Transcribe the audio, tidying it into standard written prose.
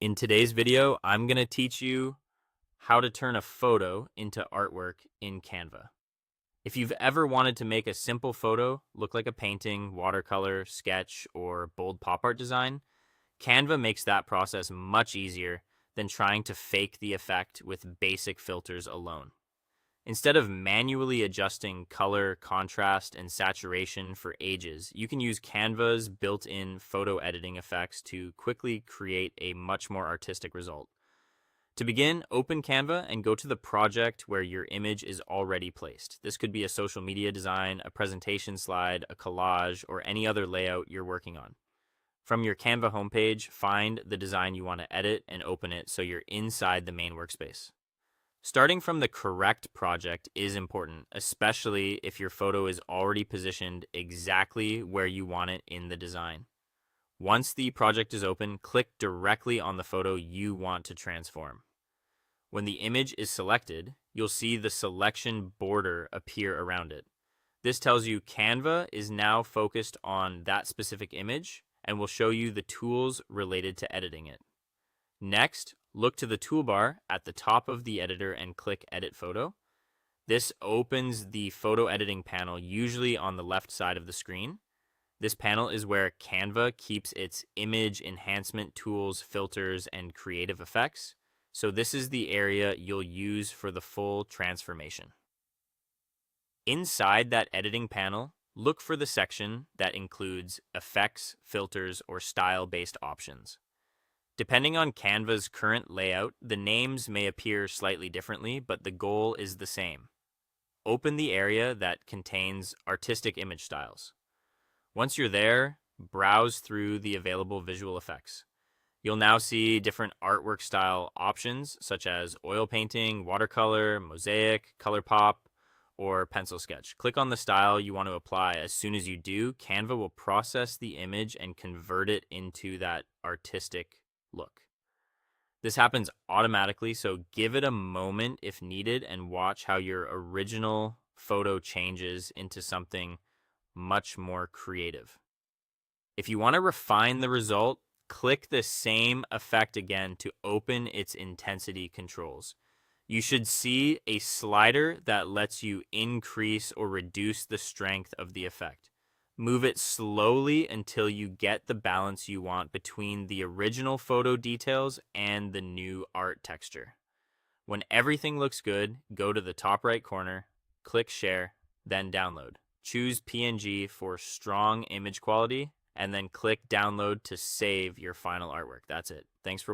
In today's video, I'm going to teach you how to turn a photo into artwork in Canva. If you've ever wanted to make a simple photo look like a painting, watercolor, sketch, or bold pop art design, Canva makes that process much easier than trying to fake the effect with basic filters alone. Instead of manually adjusting color, contrast, and saturation for ages, you can use Canva's built-in photo editing effects to quickly create a much more artistic result. To begin, open Canva and go to the project where your image is already placed. This could be a social media design, a presentation slide, a collage, or any other layout you're working on. From your Canva homepage, find the design you want to edit and open it so you're inside the main workspace. Starting from the correct project is important, especially if your photo is already positioned exactly where you want it in the design. Once the project is open, click directly on the photo you want to transform. When the image is selected, you'll see the selection border appear around it. This tells you Canva is now focused on that specific image and will show you the tools related to editing it. Next, look to the toolbar at the top of the editor and click Edit Photo. This opens the photo editing panel, usually on the left side of the screen. This panel is where Canva keeps its image enhancement tools, filters, and creative effects. So this is the area you'll use for the full transformation. Inside that editing panel, look for the section that includes effects, filters, or style-based options. Depending on Canva's current layout, the names may appear slightly differently, but the goal is the same. Open the area that contains artistic image styles. Once you're there, browse through the available visual effects. You'll now see different artwork style options such as oil painting, watercolor, mosaic, color pop, or pencil sketch. Click on the style you want to apply. As soon as you do, Canva will process the image and convert it into that artistic look. This happens automatically, so give it a moment if needed and watch how your original photo changes into something much more creative. If you want to refine the result, click the same effect again to open its intensity controls. You should see a slider that lets you increase or reduce the strength of the effect. Move it slowly until you get the balance you want between the original photo details and the new art texture. When everything looks good, go to the top right corner, click Share, then Download. Choose PNG for strong image quality, and then click Download to save your final artwork. That's it. Thanks for